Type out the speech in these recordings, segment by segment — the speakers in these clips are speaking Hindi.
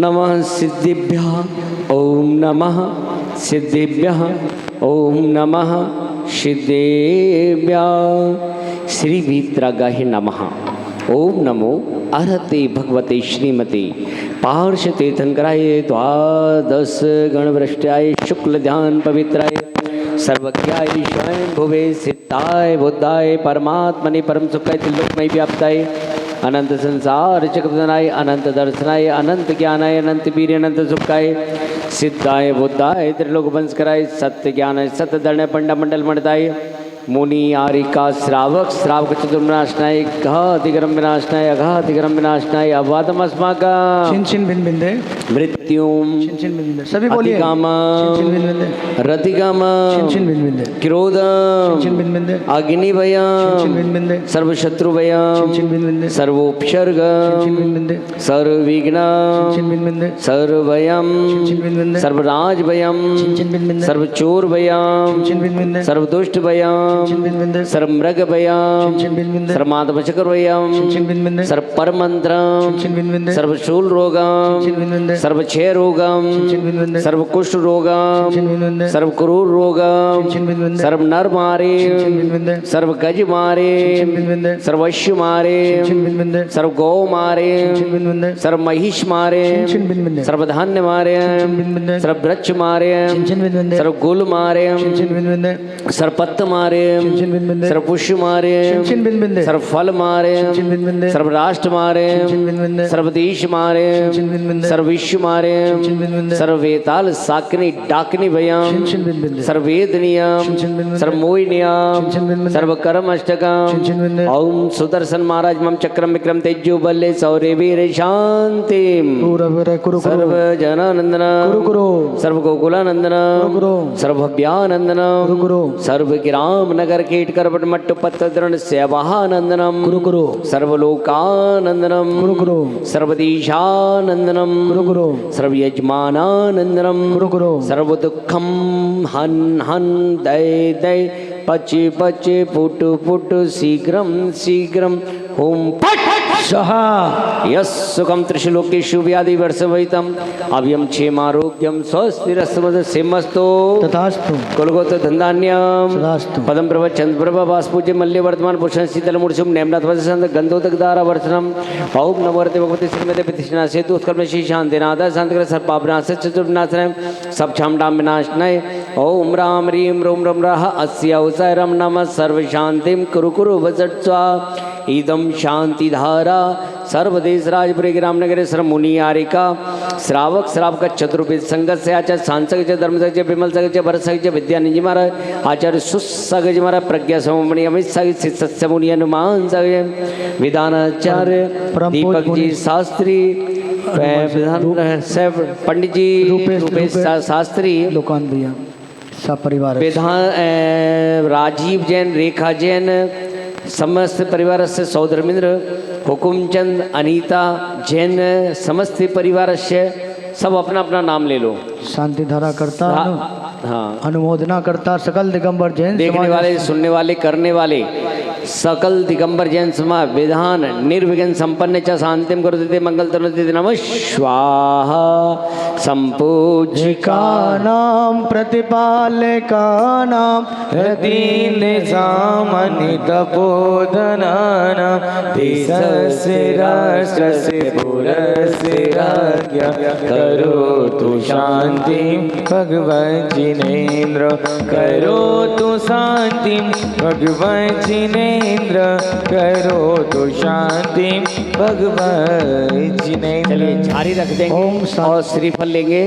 नमः सिद्धिभ्यः ओम नमः सिद्धिभ्यः ओम नमः सिद्धेभ्यः। श्री वीतरागाय नमः। ओम नमो अर्हते भगवते श्रीमते पार्श्वतीर्थंकराय द्वादश गणवृष्ट्याय शुक्ल ध्यान पवित्राय सर्वज्ञाय स्वयं भुवे सिद्धाय बुद्धाय परमात्मने परम सुखाय त्रिलोकमय व्याप्ताय अनंत संसार चक्रधनाय अनंत दर्शनाय अनंत ज्ञानाय अनंत वीर्य अनंत सुखाय सिद्धाय बुद्धाय त्रिलोक वंशकराय सत्य ज्ञानाय सत्य धर्णाय पंडा मंडल मंडताय मुनि आरिका श्रावक श्रावक चतुर्विनाशनाय घातिगरम विनाशनाय अघातिगरम विनाशनाय अवादमस्माका छिन छिन भिन भिन्दे मृत्युम छिन छिन भिन भिन्दे सभी बोलिए अतिकामा छिन छिन भिन भिन्दे रतिकामा छिन छिन भिन भिन्दे क्रोधम छिन छिन भिन भिन्दे अग्निभयम छिन छिन भिन भिन्दे सर्वशत्रुभयम छिन छिन भिन भिन्दे सर्वोपसर्ग छिन छिन भिन भिन्दे सर्वविघ्न छिन छिन भिन भिन्दे सर्वभयम छिन छिन भिन भिन्दे सर्वराजभयम छिन छिन भिन भिन्दे सर्वचोरभयम छिन छिन भिन भिन्दे सर्वदुष्टभयम छिन भिन भिन्दे सर्वमृगभयम छिन छिन भिन भिन्दे सर्वमाधवचक्रभयम छिन छिन भिन भिन्दे सर्वपरमंत्रम छिन छिन भिन भिन्दे सर्वशूलरोगम छिन भिन भिन्दे सर्वक्षयरोगम छिन छिन भिन भिन्दे सर्वकुष्ठरोगम छिन छिन भिन भिन्दे सर्वक्रूररोगम छिन छिन भिन भिन्दे सर्वनरमारे छिन छिन भिन भिन्दे सर्वगजमारे छिन छिन भिन भिन्दे सर्वश्वमारे छिन भिन भिन्दे सर्वगौमारे छिन भिन भिन्दे सर्वमहिषमारे छिन भिन भिन्दे सर्वधान्यमारे छिन भिन भिन्दे सर्ववृक्षमारे छिन छिन भिन भिन्दे सर्वगुलमारे छिन छिन भिन भिन्दे सर्वपत्तमारे छिन छिन भिन भिन्दे सर्वपुष्यमारे छिन छिन भिन भिन्दे सर्वफलमारे छिन छिन भिन भिन्दे सर्वराष्ट्रमारे छिन छिन भिन भिन्दे सर्वदेशमारे छिन छिन भिन भिन्दे सर्वविश्वमारे छिन छिन भिन भिन्दे सर्ववेताल साकिनी डाकिनी भयम छिन छिन भिन भिन्दे सर्वेदनियम छिन छिन भिन भिन्दे सर्वमोहिनियम छिन छिन भिन भिन्दे सर्वकर्म अष्टकम छिन छिन भिन्दे ओम सुदर्शन महाराज मम चक्रम विक्रम तेजो बल्ले सौर्य वीर शांति पूरवर कुरु सर्व जनानंदन कुरु कुरु सर्व गोकुलानंदन कुरु सर्वभव्यानंदन कुरु सर्व गिराम नगर कीट करपट मट्ट पत्र दृढ़ सेवानंदनम कुरु कुरु सर्वलोकानंदनम कुरु कुरु सर्वदेशानंदनम कुरु कुरु सर्वयजमानानंदनम कुरु कुरु सर्व दुखम हन हन दय दय पच पच पुट पुट शीघ्रम शीघ्रम ओम पट सहा यस सुखम त्रिशलोकेषु व्याधि वर्षवहितम अभयम क्षेमारोग्यम स्वस्तिरस्मद सिमस्तो तथास्तु कुलगोत्र धन्धान्यम सदास्तु पदम प्रभा चंद्र प्रभा वासपूज्य मल्य वर्तमान पुरुषण शीतल मूर्छुम नेमनाथ वसंत गंधोदक दारा वर्षनम ओम नमोरते भगवती श्रीमते प्रतिष्ठा सेतु उत्कर्म श्री शांतिनाथ शांतिकर सर्पाभनाश चतुर्विनाशनय सब छाम डाम विनाशनय ओम राम रीम रोम रम राह अस्य अवसरम नमः सर्व शांतिम कुरु कुरु वजट्स्वा इदम शांति धारा सर्वदेश राजपुरी रामनगर सर मुनि आरिका श्रावक श्रावक चतुर्वेद संगत से आचार्य सांसक धर्म सच विमल सच भरत सच विद्यानंद महाराज आचार्य सुसगज महाराज प्रज्ञा सममणि अमित सच सत्य मुनि हनुमान सच विधानाचार्य दीपक जी शास्त्री पंडित जी रूपेश शास्त्री लोकान भैया सब परिवार विधान राजीव जैन रेखा जैन समस्त परिवार से सौधर्मेंद्र हुकुमचंद अनीता जैन समस्त परिवार से सब अपना अपना नाम ले लो। शांति धारा करता हाँ अनुमोदना करता सकल दिगंबर जैन देखने वाले सुनने वाले करने वाले सकल दिगंबर जैन समाज विधान निर्विघ्न संपन्न च शांतिम करुते मंगल तनुते नमः स्वाहा संपूजिका नाम प्रतिपालका नाम दीन सामनि तपोधनानां देशस्य राष्ट्रस्य पुरस्य राज्ञा करोतु शान्तिं भगवन् जिनेन्द्र करोतु शान्तिं भगवन् जिनेन्द्र करोतु शान्तिं भगवन् जिनेन्द्र। चलिए जारी रख देंगे और श्रीफल लेंगे।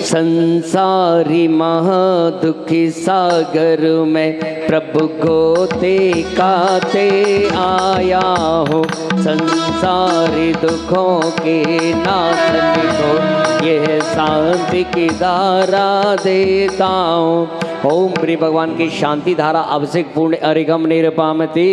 संसारी महादुखी सागर में प्रभु गोते काते आया हूँ संसारी दुखों के नाथ को यह शांति की धारा देता हूँ। ओम प्रिय भगवान की शांति धारा अभिषेक पूर्ण अरिगम निरपामति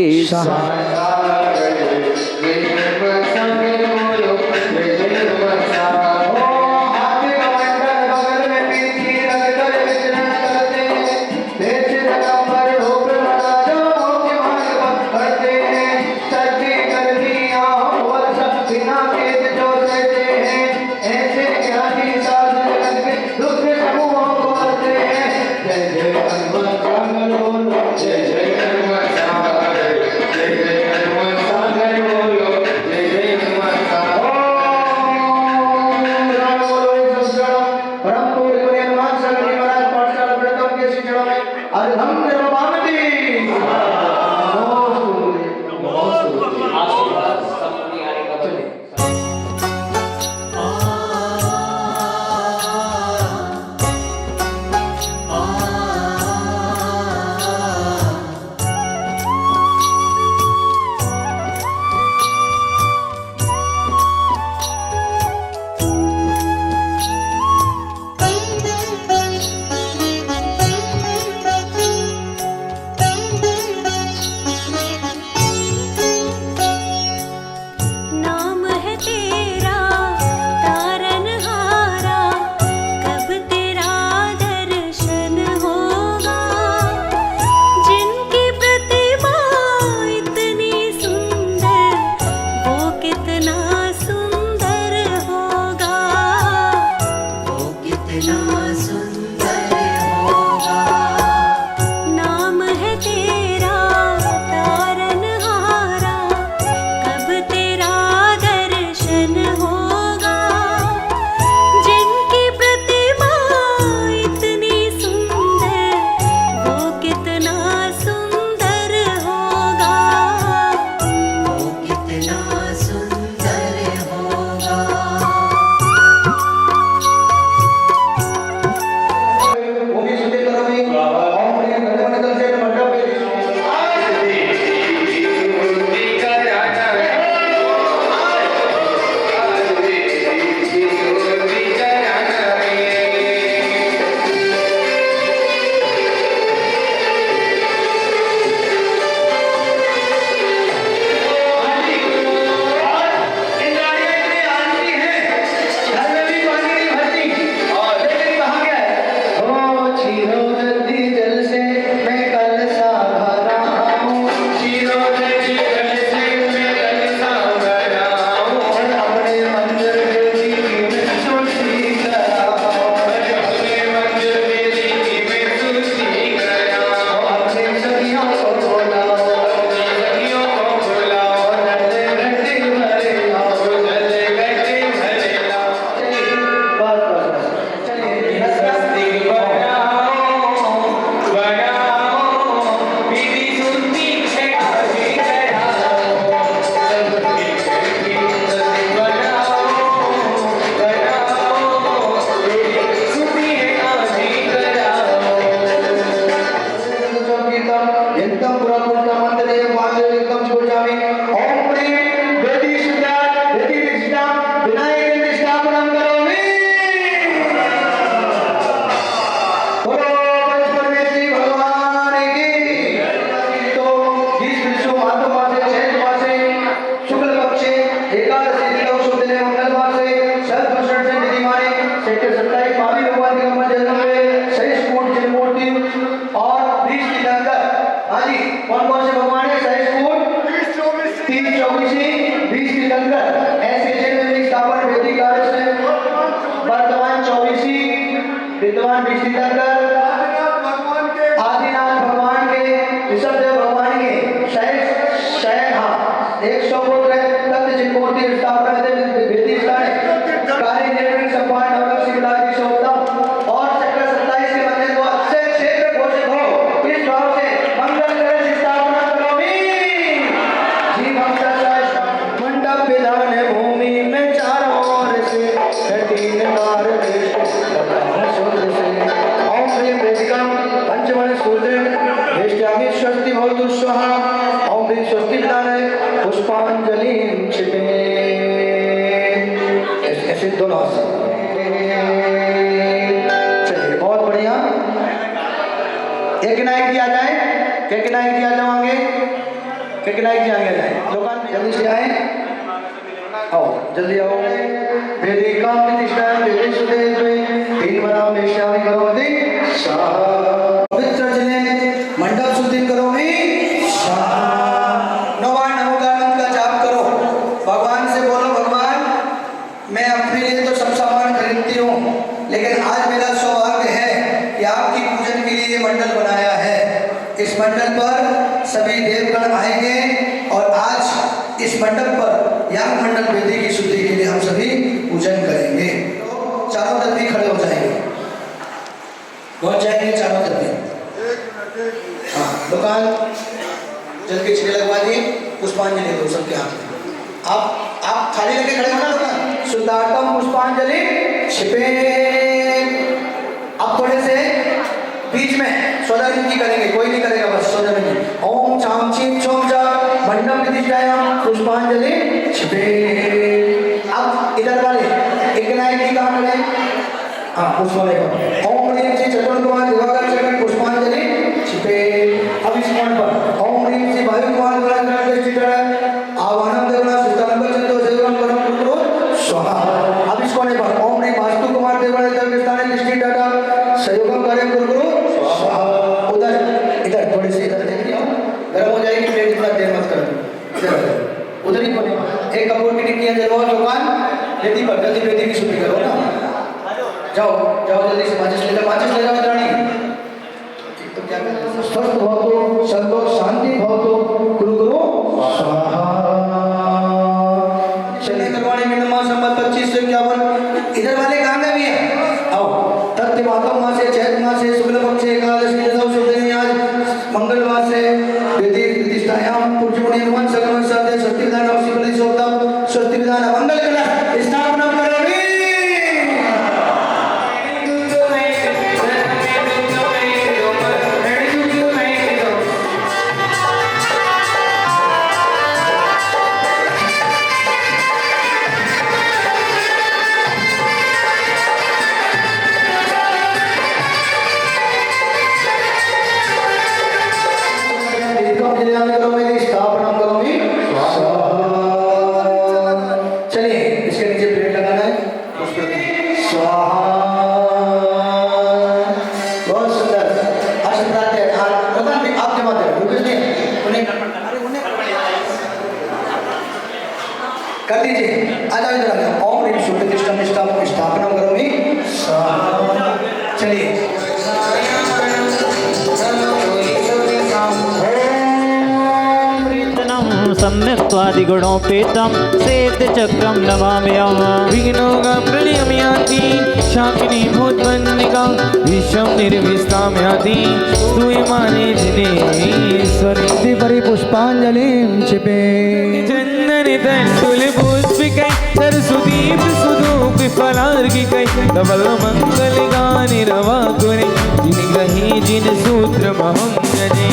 ओम प्रीम वेदी सुदात वेदी विष्णा विनायक निष्ठापनम करोमि बोलो पंचपरमेश्वरी भगवान की। तो जिस विष्णु माधव से चैत मासे शुक्ल पक्षे एकादशी दिनों शुभ दिन मंगलवार से सर्वभूषण से विधिमाने सेक्टर 27 महावीर भगवान के मंदिर जन्म में सही स्कूट जन्मूर्ति और 20 दिनांक हाँ जी कौन कौन से भगवान है सही स्कूट 3 24 20 दिनांक ऐसे जन्म स्थापन वेदी कार्य से वर्तमान 24 विद्वान 20 दिनांक आदिनाथ भगवान के ऋषभदेव भगवान के शयन हाँ 100 पुत्र तत्व जन्मूर्ति स्थापना वेदी कार्य निर्मित सम्मान नवरत्न शिवराज जी सौतम और सेक्टर 27 के मंदिर को अक्षय क्षेत्र घोषित हो इस भाव से मंगल कलश स्थापना करोमि जी भक्त मंडप विधान भूमि में चारों ओर से तीन बार सूत्र से ओम प्रिय वेदिकम पंचमण सूत्र वेष्ट्यामि स्वस्ति भवतु स्वाहा ओम प्रिय स्वस्ति विधान पुष्पांजलि क्षिपे ऐसे दोनों चलिए बहुत बढ़िया एक नायक जी आ जाए क्या नायक जी आ जाओ आगे क्या नायक जी आगे आ जाए दुकान में जल्दी से आए आओ जल्दी आओ वेदिका प्रतिष्ठा वेदी सुदेव में तीन बड़ा वेश्यामी करोति पवित्र जिले मंडप शुद्धि करोमि नवा नवगानंद का जाप करो भगवान से बोलो भगवान मैं अपने लिए तो सब सामान खरीदती हूँ लेकिन आज मेरा सौभाग्य है कि आपकी पूजन के लिए मंडल बनाया है इस मंडल पर सभी देवगण आएंगे और आज इस मंडप पर याग मंडल वेदी की शुद्धि के लिए हम सभी पूजन करेंगे चारों तरफ भी खड़े हो जाएंगे पहुंच जाएंगे चारों तरफ हाँ दुकान जल्दी छिड़े लगवा दिए पुष्पांजलि दो सबके हाथ में आप थाली लेके खड़े होना दुकान शुद्धार्थम पुष्पांजलि छिपे अब थोड़े से बीच में स्वधर्मी करेंगे कोई नहीं करेगा बस स्वधर्मी ओम चाम चीम चोम चा मंडप प्रतिष्ठायाम पुष्पांजलि छिपे अब इधर वाले एक नायक जी कहाँ खड़े हाँ पुष्पांजलि ओम ह्रीम श्री चतुर्थ कुमार दिवाकर चरण पुष्पांजलि छिपे अब इस पॉइंट पर ओम ह्रीम श्री वायु कुमार दिवाकर आवाहन देवना सुतंबर चंदो सेवम परम गुरु स्वाहा अब इस कोने पर ओम ह्रीम वास्तु कुमार देवना देवस्थान दृष्टि डाटा सहयोगम करें गुरु स्वाहा उधर इधर थोड़ी सी इधर देखिए गर्म हो जाएगी प्लेट इतना देर मत करो उधर ही कोने एक कपूर की टिक्कियां जलवाओ दुकान वेदी पर जल्दी वेदी की शुद्धि करो ना जाओ जाओ जल्दी से माचिस ले जाओ रानी तो क्या स्वस्थ भवतु संतोष शांति भवतु गुरु गुरु स्वाहा चलिए करवाने में नमाज संबत 25 से 51 इधर वाले कहाँ गए भी है आओ तत्व मातम मास से चैत मास से शुक्ल पक्ष एकादशी दिनों शुभ दिन आज मंगलवार से वेदी प्रतिष्ठायाम पूज्यमुनि हनुमान सकल साधे स्वस्ति विधान शिवली सोतम स्वस्ति विधान मंगल कलश स्थापना करोमि चलिए इसके नीचे प्लेट लगाना है स्वाहा बहुत सुंदर आप जमा कर दीजिए आ जाओ इधर ओम ह्रीम शुद्ध तिष्ठम स्थापना करोमि स्वाहा चलिए सम्यक्त्वादिगुणोपेतं सेतचक्रं नमाम्यहम् विघ्नोगां प्रलयमयाति शाकिनी भूतवन्निकां विश्वं निर्विस्तां याति स्तूयमाने जिनेश्वरी पुष्पांजलिं क्षिपे चन्दनितन्तुलपुष्पिकै सरस्वतीप्रसुधूपिफलार्घिकै धवलमङ्गलगानि रवाकुरे जिनग्रही जिनसूत्रमहं जने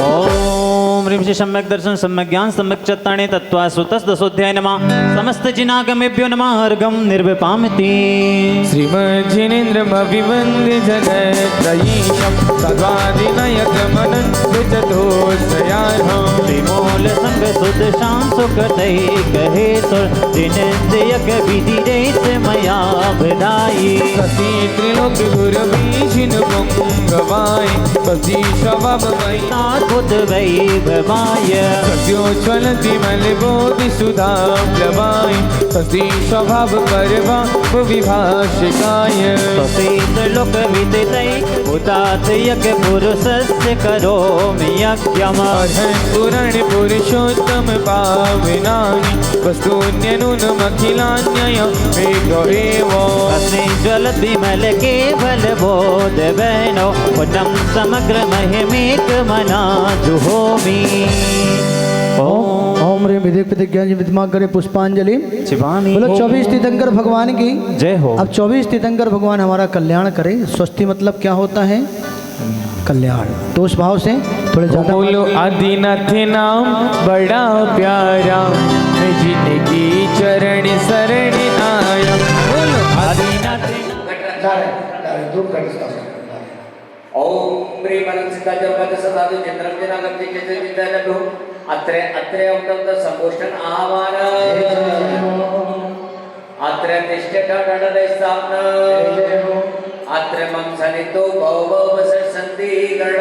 ॐ ओम ह्रीं श्री सम्यक दर्शन सम्यक ज्ञान सम्यक चत्ताणे तत्वा सुतस्दशोऽध्याय नमः समस्त जिनागमेभ्यो नमः अर्घं निर्विपामिति श्रीमज्जिनेन्द्रमभिवन्द्य जगत्रयीशं सद्वादिनयकमनन्दचतुष्टयार्हम् श्रीमूल संग सुध शाम सुखतै कहे सुर जिनेन्द्रियक विधि रेत मया बधाई सती त्रिलोक गुरवीशिन पुंगवाय सती शवमयि अद्भुत वैभवाय सत्योज्ज्वलति मलबोधि सुधाप्लवाय सती स्वभाव परवा विभाषिकाय स्वसेत लोक विदितै उदात यज्ञ पुरुषस्य करोमि यज्ञम् पुराण पुरुषोत्तम पावनानि वस्तून्यनूनमखिलान्यय वेगेव अस्मि ज्वलत् विमल केवल बोध बहनो पुनम समग्र महिमेक मना जुहोमि ओम ह्रीं विधिक प्रतिज्ञा जी विद्यमान करे पुष्पांजलि शिवानी बोलो 24 तीर्थंकर भगवान की जय हो। अब 24 तीर्थंकर भगवान हमारा कल्याण करे। स्वस्ति मतलब क्या होता है? कल्याण। तो उस भाव से थोड़े ज्यादा बोलो आदिनाथ नाम बड़ा प्यारा मैं जिंदगी चरण शरण आया बोलो आदिनाथ ओम ह्रीं अनंतसिद्धाजपद सदादु चंद्रम जनागम चित्तजनभो अत्रे अत्रे उक्तं संभूषण आह्वान अत्र तिष्ठकणदे स्थापना अत्र मम सनितो भव सन्ति गण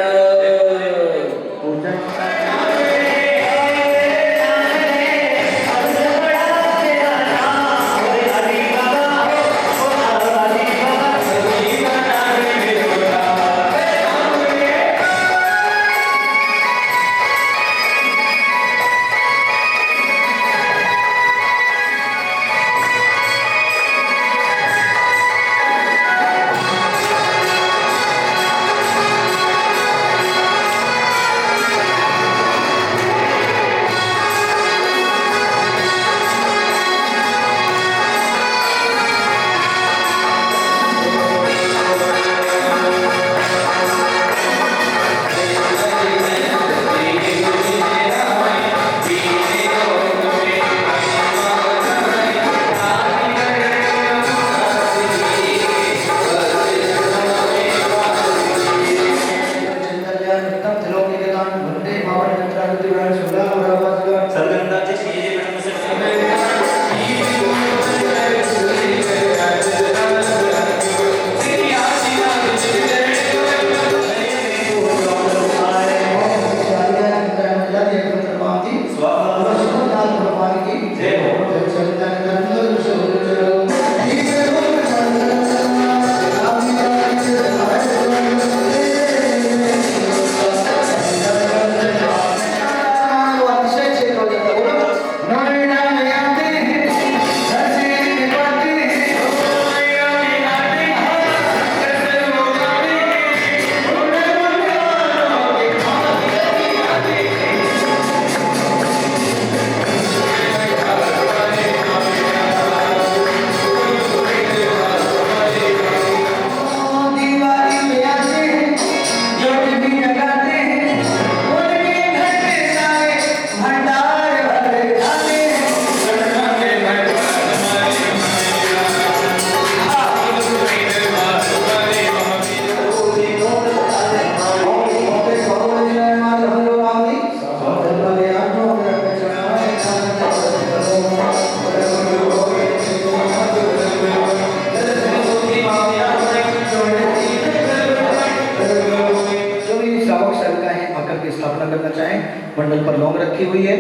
मंडल पर लौंग रखी हुई है,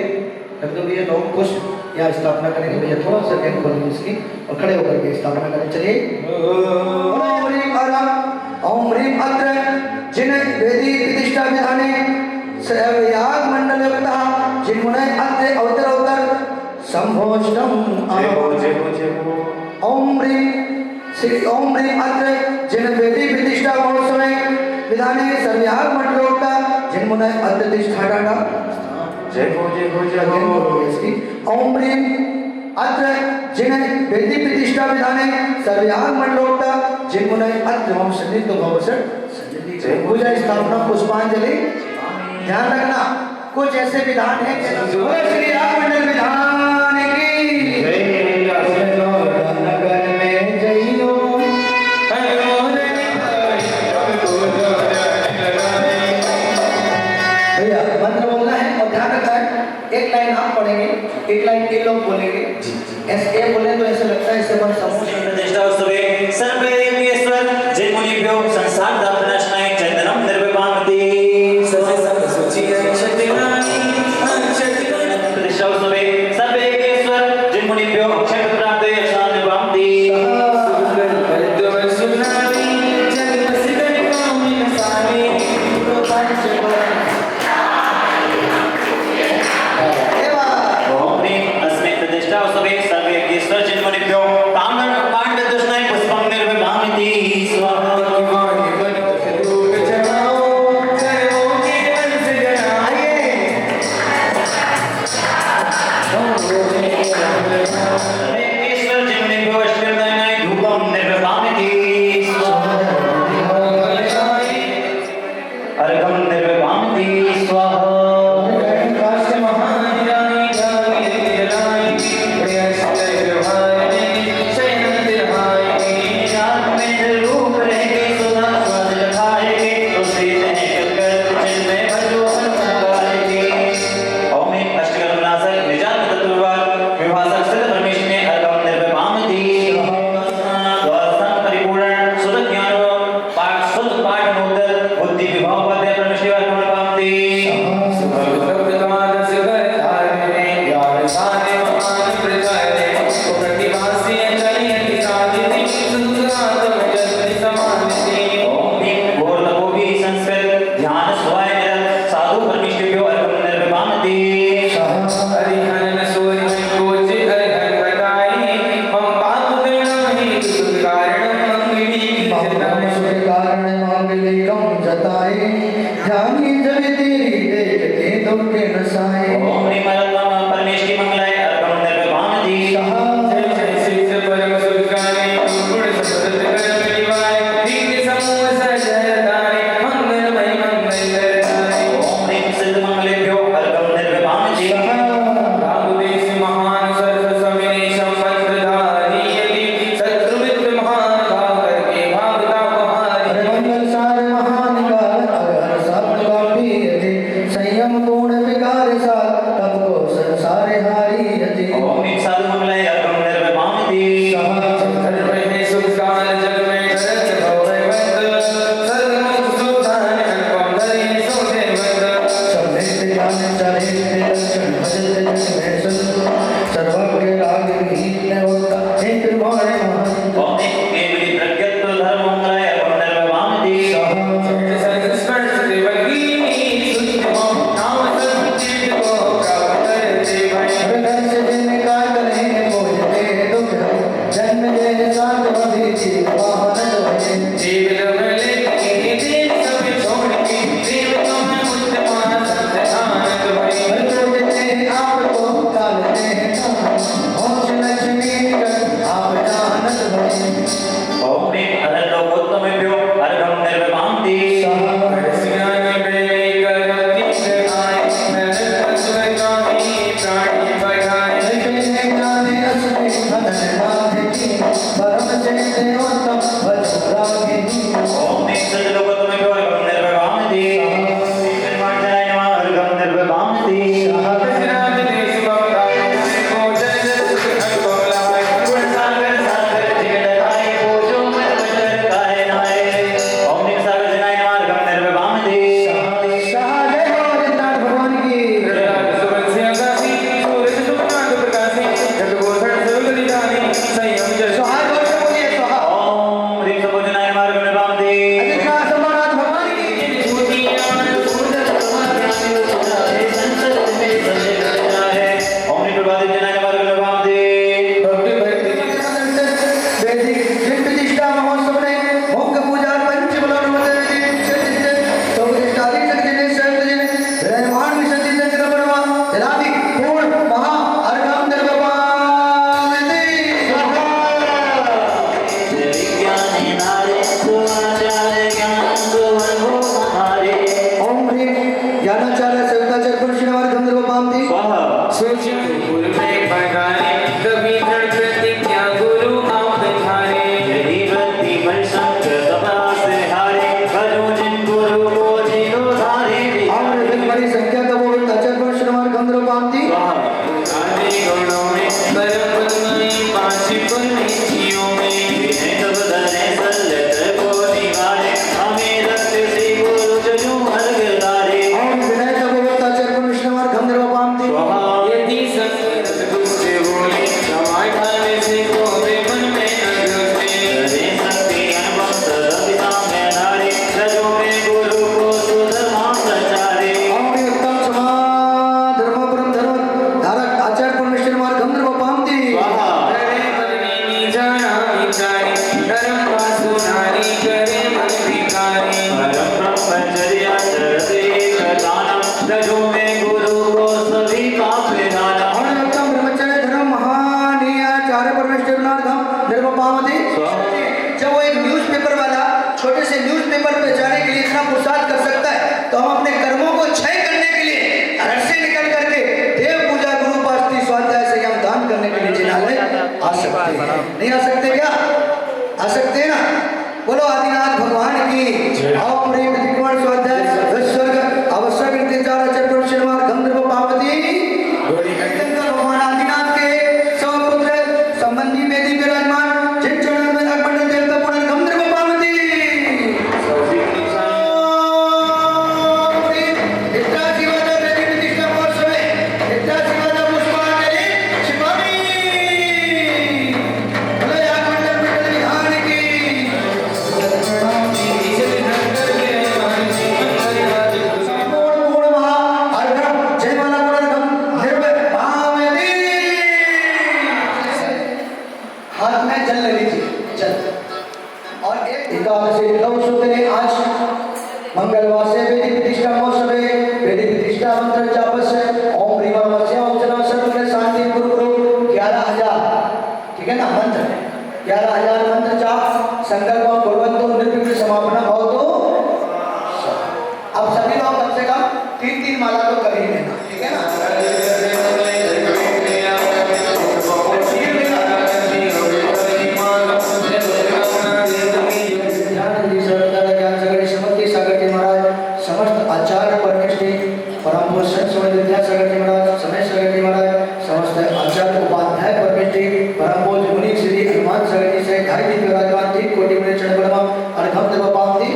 रख दो भैया लौंग कुछ यहाँ स्थापना करेंगे। भैया थोड़ा सा गेट खोलेंगे इसकी और खड़े होकर के स्थापना करें। चलिए ओम ह्रीं अत्र जिन वेदी प्रतिष्ठा विधाने याग मंडल युक्तः जिन्मुने अत्र अवतर अवतर संभोष्टम ओम ह्रीं अत्र जिन वेदी प्रतिष्ठा महोत्सव विधाने सर्वयाग मंडल युक्तः जिन्मुने अत्र तिष्ठा डाटा जय हो ओम ह्रीं अत्र जिन वेदी प्रतिष्ठा विधाने सर्वयाग मंडलोक्ता जिन्मुने अत्र मम सन्निधो भवसत् पूजा स्थापना पुष्पांजलि। ध्यान रखना कुछ ऐसे विधान है बोलो श्री राम मंडल विधान की नगर में जइयो भैया मंत्र बोलना है और ध्यान रखना है एक लाइन आप पढ़ेंगे एक लाइन ये लोग बोलेंगे ऐसे बोले तो ऐसे लगता है इससे मन समूह प्रतिष्ठा उत्सवे सर्वदेवेश्वर जन्मुनिभ्यो संसार दापनाशनाय चैतन्यम निर्विभामति प्रतिष्ठा उत्सवे सर्वदेवेश्वर जन्मुनिभ्यो अक्षय प्राप्ते यशान निर्वामति ओम ह्रीं अस्मै प्रतिष्ठा उत्सवे सर्वदेवेश्वर जन्मुनिभ्यो ताम्र कांड दर्शनाय पुष्पं निर्विभामति स्वाहा सर्वेश्वर जन्मुनिभ्यो अष्टविधानाय धूपं निर्विभामति स्वाहा अर्घं निर्विभामति स्वाहा रूप रहेंगे सुधा स्वाद लखाएंगे तो सीत हैं कलकर जिनमें भजो अनुभाएंगे ओम अष्टगणनासक निजात तत्ववाद विभासक सिद्ध परमेश में अर्घम निर्विभामति द्वादशं परिपूर्ण सुध ज्ञान पाठ सुध पाठनोत्तर बुद्धि विभाव पद परमेश्वर अर्घम पामति ओम घोर तपोभी संस्कृत ध्यान स्वाय निरत साधु परमेश्वरो अर्घम निर्विभामति कारण मांगले कम जताए ध्यानी जब तेरी देखते दुख के नसाए ओम ह्रीं परमेश्वर की मंगलाय तो हम अपने कर्मों को क्षय करने के लिए घर से निकल करके देव पूजा गुरु उपासना स्वाध्याय से हम दान करने के लिए जिनालय आ सकते हैं। नहीं आ सकते क्या? आ सकते हैं ना? बोलो आदिनाथ भगवान की। आओ पूरे विधिवत स्वाध्याय स्वर्ग आवश्यक इंतजार चतुर्थ शनिवार गंधर्व पार्वती भगवान आदिनाथ के सब पुत्र संबंधी वेदी विराजमान जिन चरण में अखंड देवता पुराण गंधर्व पार्वती इतना जीवन वेदी प्रतिष्ठा महोत्सव में इतना जीवन पुष्पांजलि शिवानी बोले अखंड विधान की हाथ में जल ले लीजिए, जल। और एक एकादशी लव शुद्ध ने आज मंगलवार से वेदी प्रतिष्ठा महोत्सव है। वेदी प्रतिष्ठा मंत्र जाप से ओम ह्रीं वस्य ओम जना सर्व शांति गुरु 11,000 ठीक है ना मंत्र 11,000 मंत्र जाप संकल्प भगवंतो निर्विघ्न समापन भवतु। अब सभी लोग कम से कम 3-3 माला तो कर ही लेना ठीक है ना। समस्त आचार्य परमेष्ठी परम पुरुष स्वामी विद्यासागर जी महाराज समय सागर जी महाराज समस्त आचार्य उपाध्याय परमेष्ठी परम पूज्य मुनि श्री हनुमान सागर जी से ढाई दिन विराजमान 3 कोटि में चरण बलवा अर्घम देव पावती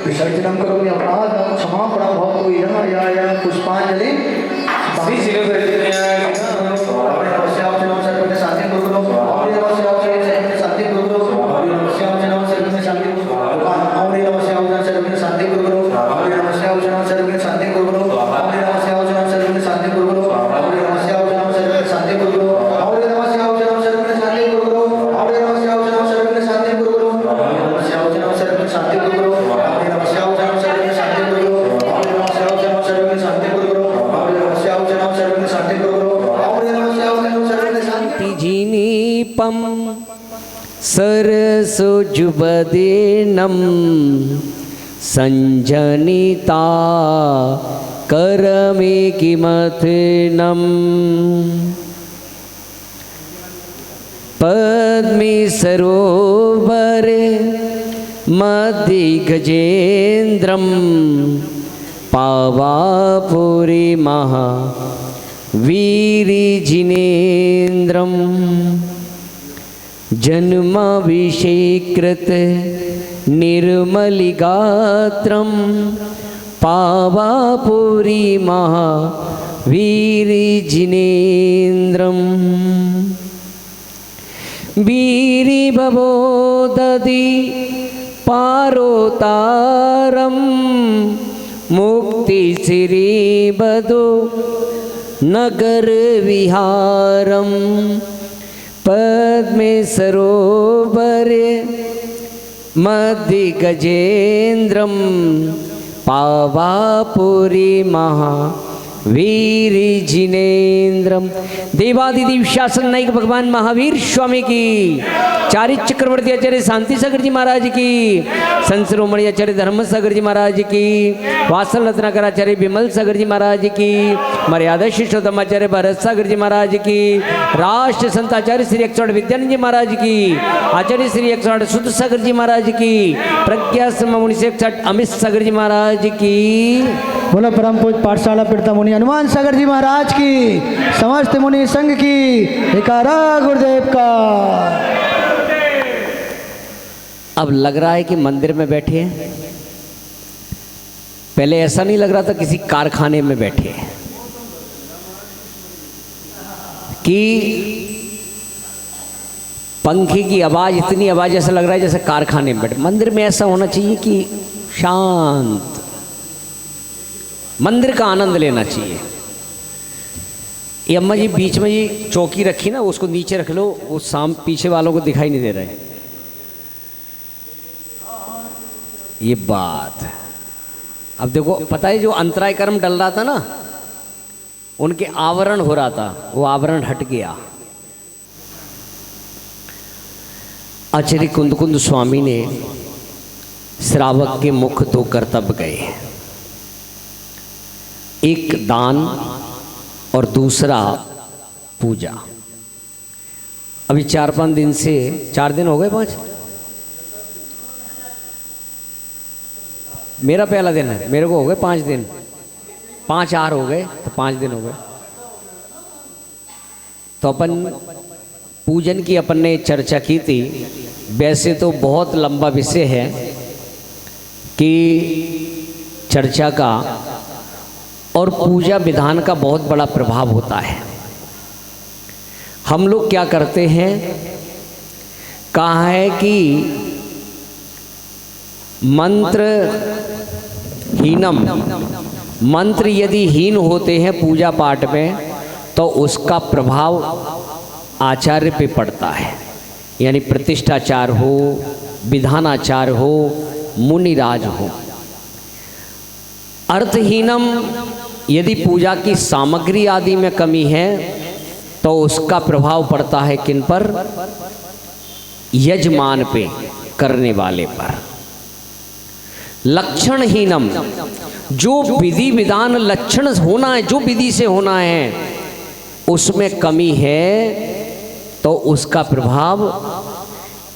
विसर्जनम करोमि अपराधं क्षमापणं भवतु इदमर्याय पुष्पांजलि पम सरसुजुबदेनं संजनिता करमे किमथनं पद्मे सरोवरे मध्ये गजेन्द्रं पावापुरी महावीरिजिनेन्द्रं जन्माभिषेकृत निर्मलिगात्रं पावापुरी महावीरिजिनेन्द्रं वीरिभवो दधि पारोतारं मुक्तिश्रीबधो नगरविहारं पद्मे सरोवरे मध्ये गजेन्द्रं पावापुरी महावीरिजिनेन्द्रं वीर जिनेन्द्रम। देवादिदेव शासन नायक भगवान महावीर स्वामी की, चारित चक्रवर्ती आचार्य शांति सागर जी महाराज की, संत शिरोमणि आचार्य धर्म सागर जी महाराज की, वासल रत्नाकर आचार्य विमल सागर जी महाराज की, मर्यादा शिष्टोत्तम आचार्य भरत सागर जी महाराज की, राष्ट्र संत आचार्य श्री 108 विद्यानंद जी महाराज की, आचार्य श्री 108 शुद्ध सागर जी महाराज की, प्रज्ञा मुनि से 108 अमित सागर जी महाराज की। बोलो परम पूज्य पाठशाला पिता मुनि हनुमान सागर जी महाराज की, समस्त मुनि संघ की, एकारा गुरुदेव का। अब लग रहा है कि मंदिर में बैठे हैं, पहले ऐसा नहीं लग रहा था, किसी कारखाने में बैठे हैं कि पंखे की आवाज, इतनी आवाज, ऐसा लग रहा है जैसे कारखाने में बैठे। मंदिर में ऐसा होना चाहिए कि शांत, मंदिर का आनंद लेना चाहिए। ये अम्मा जी बीच में ये चौकी रखी ना, उसको नीचे रख लो, वो साम पीछे वालों को दिखाई नहीं दे रहा है। ये बात अब देखो, पता है जो अंतराय कर्म डल रहा था ना, उनके आवरण हो रहा था, वो आवरण हट गया। आचार्य कुंद स्वामी ने श्रावक के मुख तो कर्तव्य गए, एक दान और दूसरा पूजा। अभी 4-5 दिन से, 4 दिन हो गए, 5, मेरा पहला दिन है, मेरे को हो गए 5 दिन, 5 आर हो गए तो 5 दिन हो गए। तो अपन पूजन की अपन ने चर्चा की थी। वैसे तो बहुत लंबा विषय है कि चर्चा का, और पूजा विधान का बहुत बड़ा प्रभाव होता है। हम लोग क्या करते हैं, कहा है कि मंत्र हीनम, मंत्र यदि हीन होते हैं पूजा पाठ में तो उसका प्रभाव आचार्य पे पड़ता है, यानी प्रतिष्ठाचार हो, विधानाचार हो, मुनिराज हो। अर्थहीनम, यदि पूजा की सामग्री आदि में कमी है तो उसका प्रभाव पड़ता है किन पर, यजमान पे, करने वाले पर। लक्षणहीनम, जो विधि विधान लक्षण होना है, जो विधि से होना है उसमें कमी है तो उसका प्रभाव,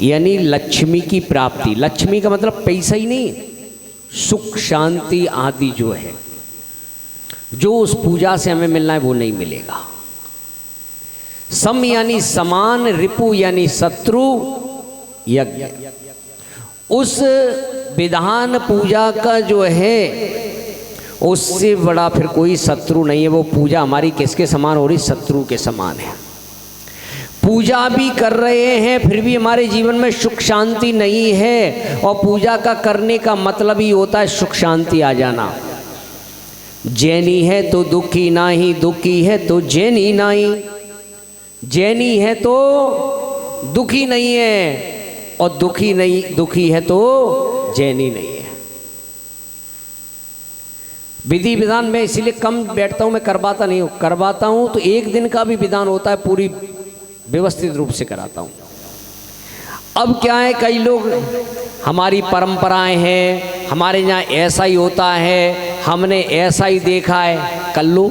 यानी लक्ष्मी की प्राप्ति, लक्ष्मी का मतलब पैसा ही नहीं, सुख शांति आदि जो है, जो उस पूजा से हमें मिलना है वो नहीं मिलेगा। सम यानी समान, रिपु यानी शत्रु, यज्ञ, उस विधान पूजा का जो है उससे बड़ा फिर कोई शत्रु नहीं है। वो पूजा हमारी किसके समान हो रही, शत्रु के समान है। पूजा भी कर रहे हैं फिर भी हमारे जीवन में सुख शांति नहीं है, और पूजा का करने का मतलब ही होता है सुख शांति आ जाना। जैनी है तो दुखी नाही, दुखी है तो जैनी नहीं, जैनी है तो दुखी नहीं है, और दुखी नहीं, दुखी है तो जैनी नहीं है। विधि विधान में इसीलिए कम बैठता हूँ, मैं करवाता नहीं हूँ, करवाता हूँ तो एक दिन का भी विधान होता है, पूरी व्यवस्थित रूप से कराता हूँ। अब क्या है, कई लोग, हमारी परंपराएं हैं, हमारे यहाँ ऐसा ही होता है, हमने ऐसा ही देखा है, कर लो।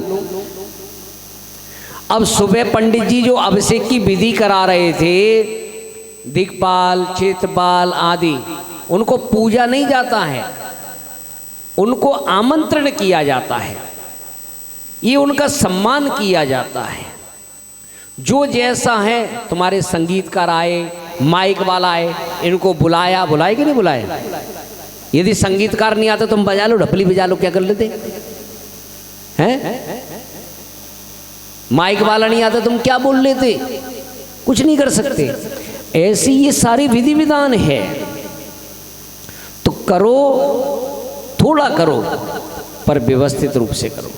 अब सुबह पंडित जी जो अभिषेक की विधि करा रहे थे, दिक्पाल, क्षेत्रपाल आदि, उनको पूजा नहीं जाता है, उनको आमंत्रण किया जाता है, ये उनका सम्मान किया जाता है। जो जैसा है, तुम्हारे संगीतकार आए, माइक वाला आए, इनको बुलाया, बुलाए कि नहीं बुलाए? यदि संगीतकार नहीं आता तुम बजा लो, ढपली बजा लो, क्या कर लेते हैं? माइक वाला नहीं आता तुम क्या बोल लेते? कुछ नहीं कर सकते। ऐसी ये सारी विधि विधान है, तो करो, थोड़ा करो पर व्यवस्थित रूप से करो।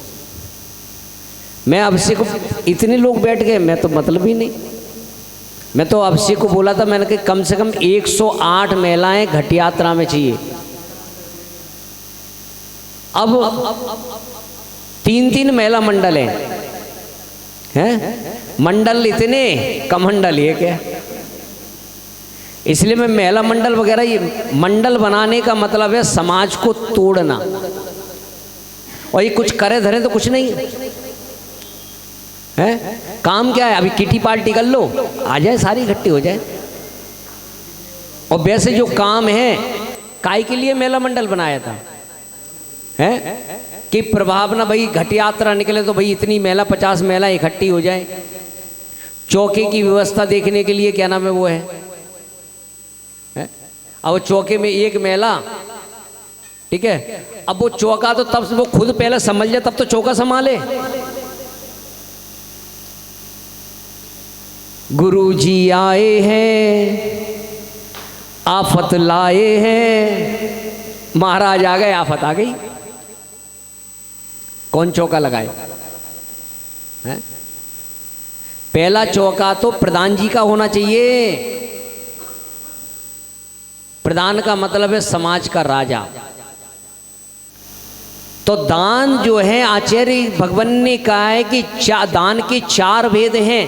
मैं अभिषेक को, इतने लोग बैठ गए, मैं तो मतलब ही नहीं, मैं तो अभिषेक को बोला था, मैंने कहा कम से कम 108 महिलाएं घट यात्रा में चाहिए। अब 3 मेला मंडल हैं? मंडल इतने कमंडल ये क्या? इसलिए मैं मेला मंडल वगैरह, ये मंडल बनाने का मतलब है समाज को तोड़ना, और ये कुछ करे धरे तो कुछ नहीं है। काम क्या है? अभी किटी पार्टी कर लो, आ जाए सारी इकट्ठी हो जाए। और वैसे जो काम है, काय के लिए मेला मंडल बनाया था है कि प्रभाव ना भाई घट यात्रा निकले तो भाई इतनी मेला 50 मेला इकट्ठी हो जाए। चौके की व्यवस्था देखने के लिए क्या नाम है वो है? अब वो चौके में एक मेला, ठीक है, अब वो चौका तो तब वो खुद पहले समझ ले तब तो चौका संभाले। गुरु जी आए हैं आफत लाए हैं, महाराज आ गए आफत आ गई। कौन चौका लगाए? हैं? पहला चौका तो प्रधान जी का होना चाहिए। प्रधान का मतलब है समाज का राजा। तो दान जो है, आचार्य भगवान ने कहा है कि दान के 4 भेद हैं।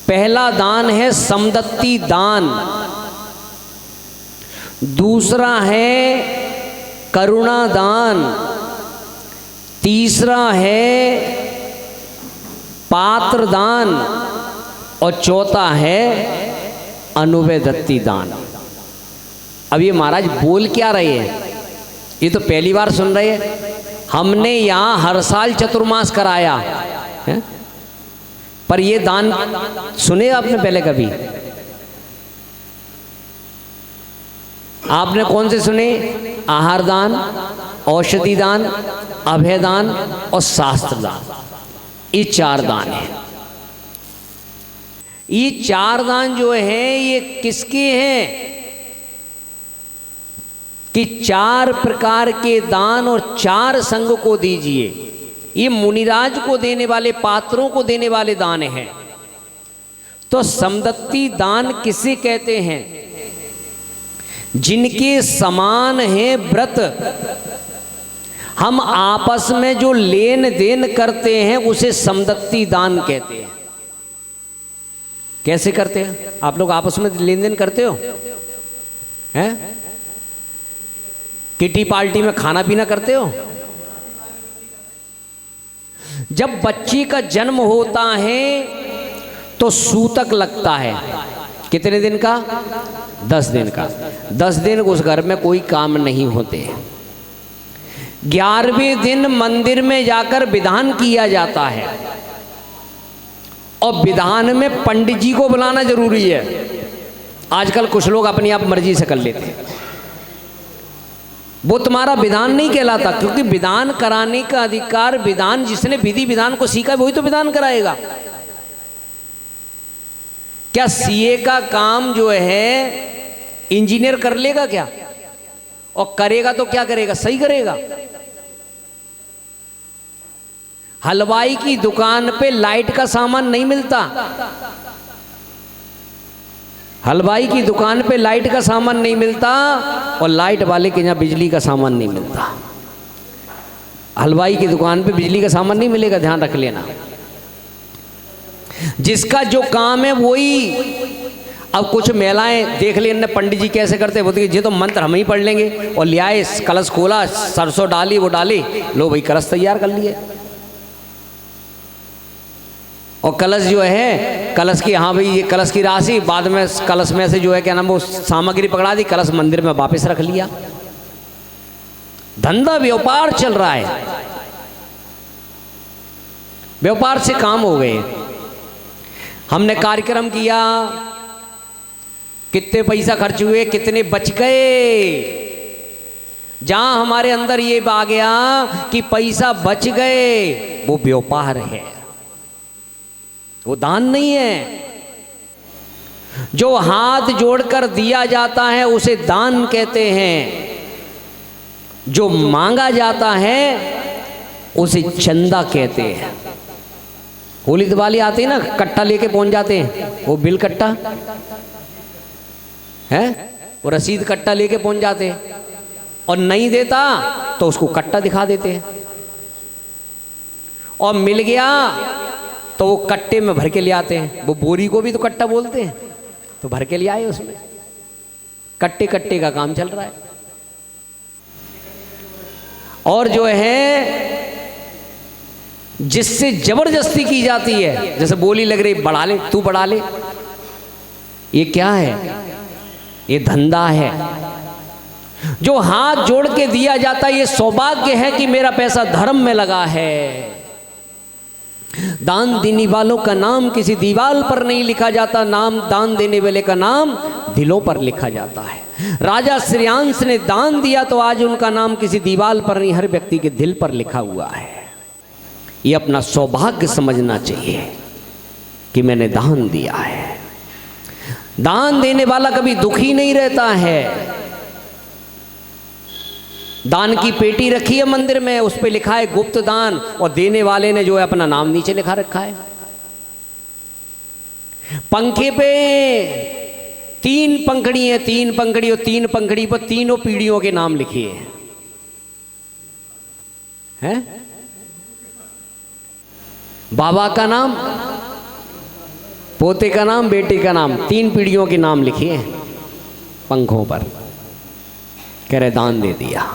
पहला दान है समदत्ती दान, दूसरा है करुणा दान, तीसरा है पात्र दान, और चौथा है अनुभय दत्ती दान। अब ये महाराज बोल क्या रहे हैं? ये तो पहली बार सुन रहे हैं। हमने यहाँ हर साल चतुर्मास कराया है, पर ये दान सुने आपने पहले कभी? आपने कौन से सुने? आहार दान, औषधि दान, अभय दान और शास्त्र दान। ये 4 दान है। ये 4 दान जो है ये किसके हैं? कि 4 प्रकार के दान और 4 संघ को दीजिए। ये मुनिराज को देने वाले, पात्रों को देने वाले दान हैं। तो समदत्ती दान किसे कहते हैं? जिनके समान है व्रत, हम आपस में जो लेन देन करते हैं उसे समदत्ती दान कहते हैं। कैसे करते हैं? आप लोग आपस में लेन देन करते हो? हैं? किटी पार्टी में खाना पीना करते हो? जब बच्ची का जन्म होता है तो सूतक लगता है। कितने दिन का? 10 दिन का। 10 दिन उस घर में कोई काम नहीं होते। 11वें दिन मंदिर में जाकर विधान किया जाता है, और विधान में पंडित जी को बुलाना जरूरी है। आजकल कुछ लोग अपनी आप मर्जी से कर लेते हैं। वो तुम्हारा विधान नहीं कहलाता, क्योंकि विधान कराने का अधिकार, विधान जिसने विधि विधान को सीखा वही तो विधान कराएगा। क्या सीए का काम जो है इंजीनियर कर लेगा क्या? और करेगा तो क्या करेगा? सही करेगा। हलवाई की दुकान पे लाइट का सामान नहीं मिलता। हलवाई की दुकान पे लाइट का सामान नहीं मिलता, और लाइट वाले के यहाँ बिजली का सामान नहीं मिलता। हलवाई की दुकान पे बिजली का सामान नहीं मिलेगा, ध्यान रख लेना। जिसका जो काम है वही। अब कुछ महिलाएं देख लेना पंडित जी कैसे करते, बोलते ये तो मंत्र हम ही पढ़ लेंगे, और ले आए, कलश खोला, सरसों डाली, वो डाली, लो भाई कलश तैयार कर लिए। और कलश जो है, कलश की, हाँ भाई ये कलश की राशि, बाद में कलश में से जो है क्या नाम वो सामग्री पकड़ा दी, कलश मंदिर में वापस रख लिया। धंधा व्यापार चल रहा है, व्यापार से काम हो गए। हमने कार्यक्रम किया, कितने पैसा खर्च हुए, कितने बच गए। जहां हमारे अंदर ये आ गया कि पैसा बच गए, वो व्यापार है, वो दान नहीं है। जो हाथ जोड़कर दिया जाता है उसे दान कहते हैं। जो मांगा जाता है उसे चंदा कहते हैं। होली दिवाली आती है ना, कट्टा लेके पहुंच जाते हैं, वो बिल कट्टा है, वो रसीद कट्टा लेके पहुंच जाते हैं। और नहीं देता तो उसको कट्टा दिखा देते हैं, और मिल गया तो वो कट्टे में भर के ले आते हैं। वो बोरी को भी तो कट्टा बोलते हैं, तो भर के ले आए उसमें। कट्टे कट्टे का काम चल रहा है। और जो है जिससे जबरदस्ती की जाती है, जैसे बोली लग रही बढ़ा ले, तू बढ़ा ले, ये क्या है? ये धंधा है। जो हाथ जोड़ के दिया जाता है, ये सौभाग्य है कि मेरा पैसा धर्म में लगा है। दान देने वालों का नाम किसी दीवार पर नहीं लिखा जाता, नाम दान देने वाले का नाम दिलों पर लिखा जाता है। राजा श्रेयांश ने दान दिया तो आज उनका नाम किसी दीवार पर नहीं, हर व्यक्ति के दिल पर लिखा हुआ है। ये अपना सौभाग्य समझना चाहिए कि मैंने दान दिया है। दान देने वाला कभी दुखी नहीं रहता है। दान की पेटी रखी है मंदिर में, उस पे लिखा है गुप्त दान, और देने वाले ने जो है अपना नाम नीचे लिखा रखा है। पंखे पे 3 पंखड़ी है, 3 पंखड़ी, और 3 पंखड़ी पर तीनों पीढ़ियों के नाम लिखे हैं। बाबा का नाम, पोते का नाम, बेटे का नाम, 3 पीढ़ियों के नाम लिखे हैं पंखों पर। कह रहे दान दे दिया।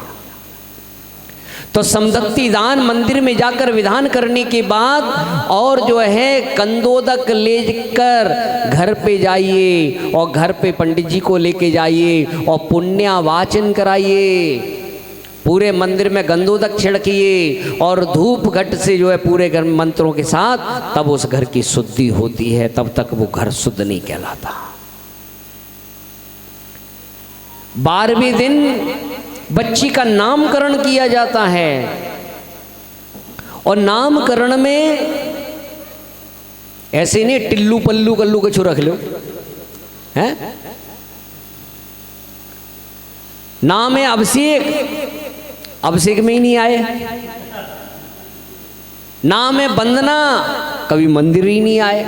तो समदत्ती दान मंदिर में जाकर विधान करने के बाद और जो है कंदोदक लेकर घर पे जाइए, और घर पे पंडित जी को लेके जाइए और पुण्यावाचन कराइए। पूरे मंदिर में गंदोदक छिड़किए और धूप घट से जो है पूरे घर मंत्रों के साथ, तब उस घर की शुद्धि होती है। तब तक वो घर शुद्ध नहीं कहलाता। 12वें दिन बच्ची का नामकरण किया जाता है, और नामकरण में ऐसे नहीं टिल्लू पल्लू कल्लू कछु रख लो, हैं? नाम है अभिषेक, अभिषेक में ही नहीं आए। नाम है वंदना, कभी मंदिर ही नहीं आए।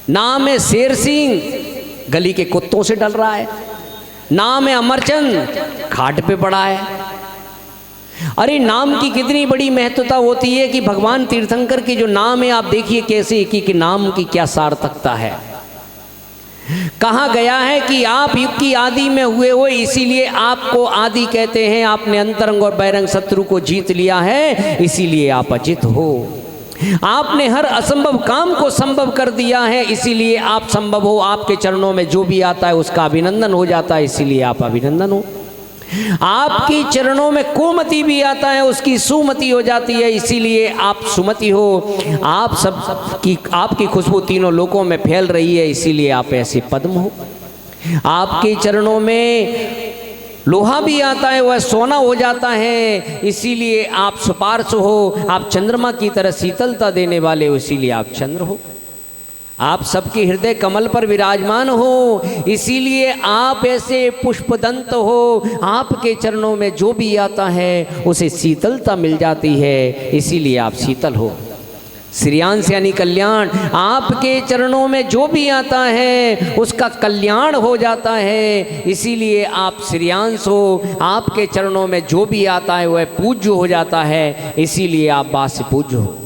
नाम है शेर सिंह, गली के कुत्तों से डल रहा है। नाम है अमरचंद, खाट पे पड़ा है। अरे नाम की कितनी बड़ी महत्वता होती है कि भगवान तीर्थंकर के जो नाम है, आप देखिए कैसे कि नाम की क्या सार्थकता है। कहा गया है कि आप युग की आदि में हुए हो, इसीलिए आपको आदि कहते हैं। आपने अंतरंग और बहिरंग शत्रु को जीत लिया है, इसीलिए आप अजित हो। आपने हर असंभव काम को संभव कर दिया है, इसीलिए आप संभव हो। आपके चरणों में जो भी आता है उसका अभिनंदन हो जाता है, इसीलिए आप अभिनंदन हो। आपके चरणों में कोमति भी आता है, उसकी सुमति हो जाती है, इसीलिए आप सुमति हो। आप सब की आपकी खुशबू तीनों लोकों में फैल रही है, इसीलिए आप ऐसे पद्म हो। आपके चरणों में लोहा भी आता है, वह सोना हो जाता है, इसीलिए आप सुपार्श हो। आप चंद्रमा की तरह शीतलता देने वाले हो, इसीलिए आप चंद्र हो। आप सबके हृदय कमल पर विराजमान हो, इसीलिए आप ऐसे पुष्पदंत हो। आपके चरणों में जो भी आता है उसे शीतलता मिल जाती है, इसीलिए आप शीतल हो। श्रेयांश यानी कल्याण, आपके चरणों में जो भी आता है उसका कल्याण हो जाता है, इसीलिए आप श्रेयांश हो। आपके चरणों में जो भी आता है वह पूज्य हो जाता है, इसीलिए आप बास्य पूज्य हो।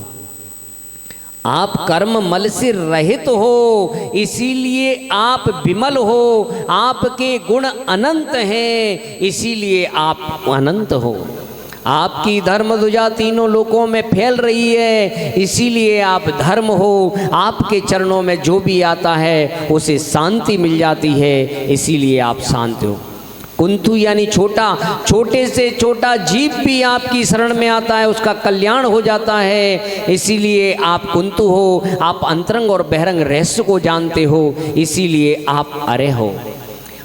आप कर्म मल से रहित हो, इसीलिए आप विमल हो। आपके गुण अनंत हैं, इसीलिए आप अनंत हो। आपकी धर्म ध्वजा तीनों लोकों में फैल रही है, इसीलिए आप धर्म हो। आपके चरणों में जो भी आता है उसे शांति मिल जाती है, इसीलिए आप शांत हो। कुंतु यानी छोटा, छोटे से छोटा जीव भी आपकी शरण में आता है, उसका कल्याण हो जाता है, इसीलिए आप कुंतु हो। आप अंतरंग और बहिरंग रहस्य को जानते हो, इसीलिए आप अरे हो।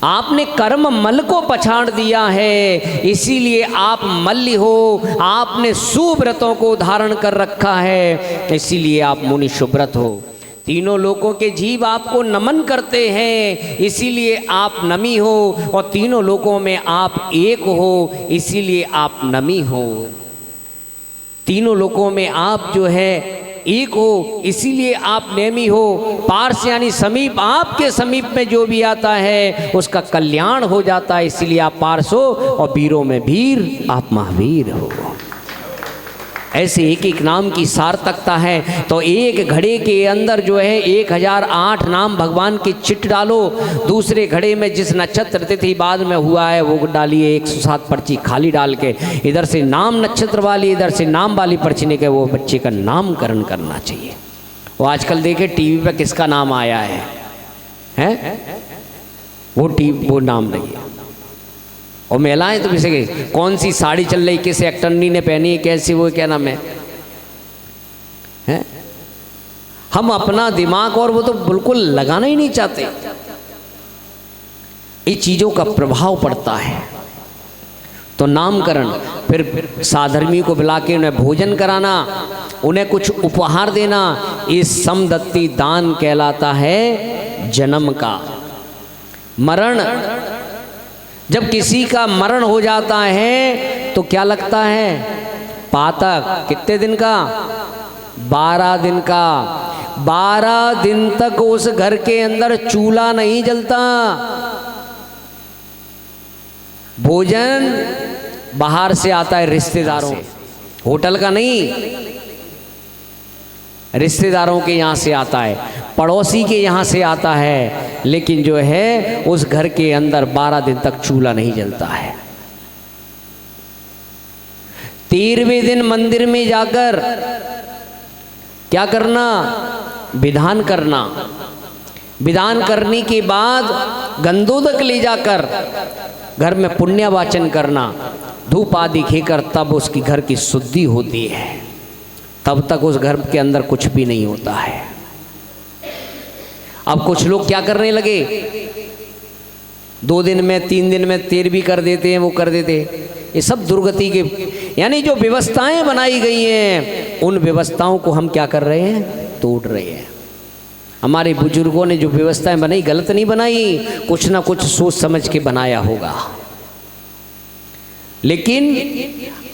आपने कर्म मल को पछाड़ दिया है, इसीलिए आप मल्ली हो। आपने सुव्रतों को धारण कर रखा है, इसीलिए आप मुनि सुव्रत हो। तीनों लोकों के जीव आपको नमन करते हैं, इसीलिए आप नमी हो। और तीनों लोकों में आप एक हो, इसीलिए आप नमी हो। तीनों लोकों में आप जो है एक हो, इसीलिए आप नेमी हो। पार्श यानी समीप, आपके समीप में जो भी आता है उसका कल्याण हो जाता है, इसीलिए आप पार्श हो। और वीरों में वीर, आप महावीर हो। ऐसे एक एक नाम की सार्थकता है। तो एक घड़े के अंदर जो है 1008 नाम भगवान की चिट डालो। दूसरे घड़े में जिस नक्षत्र तिथि बाद में हुआ है वो डालिए, 107 पर्ची खाली डाल के इधर से नाम नक्षत्र वाली, इधर से नाम वाली पर्ची ने के वो बच्चे का नामकरण करना चाहिए। वो आजकल देखे टीवी पे किसका नाम आया है? वो नाम नहीं है। और महिलाएं तो किसे, कौन सी साड़ी चल रही, किस एक्टरनी ने पहनी है, कैसी, वो क्या नाम है? हम अपना दिमाग और वो तो बिल्कुल लगाना ही नहीं चाहते। ये चीजों का प्रभाव पड़ता है। तो नामकरण, फिर साधर्मी को बुला के उन्हें भोजन कराना, उन्हें कुछ उपहार देना, इस समदत्ती दान कहलाता है जन्म का। मरण, जब किसी का मरण हो जाता है तो क्या लगता है? पातक। कितने दिन का? 12 दिन का। 12 दिन तक उस घर के अंदर चूल्हा नहीं जलता। भोजन बाहर से आता है, रिश्तेदारों, होटल का नहीं, रिश्तेदारों के यहाँ से आता है, पड़ोसी के यहाँ से आता है। लेकिन जो है उस घर के अंदर 12 दिन तक चूल्हा नहीं जलता है। 13वें दिन मंदिर में जाकर क्या करना? विधान करना। विधान करने के बाद गंधोदक ले जाकर घर में पुण्यवाचन करना, धूप आदि खेकर, तब उसकी घर की शुद्धि होती है। तब तक उस घर के अंदर कुछ भी नहीं होता है। अब कुछ लोग क्या करने लगे, 2 दिन में 3 दिन में 13वीं कर देते हैं, वो कर देते हैं। ये सब दुर्गति के, यानी जो व्यवस्थाएं बनाई गई हैं उन व्यवस्थाओं को हम क्या कर रहे हैं? तोड़ रहे हैं। हमारे बुजुर्गों ने जो व्यवस्थाएं बनाई गलत नहीं बनाई, कुछ ना कुछ सोच समझ के बनाया होगा। लेकिन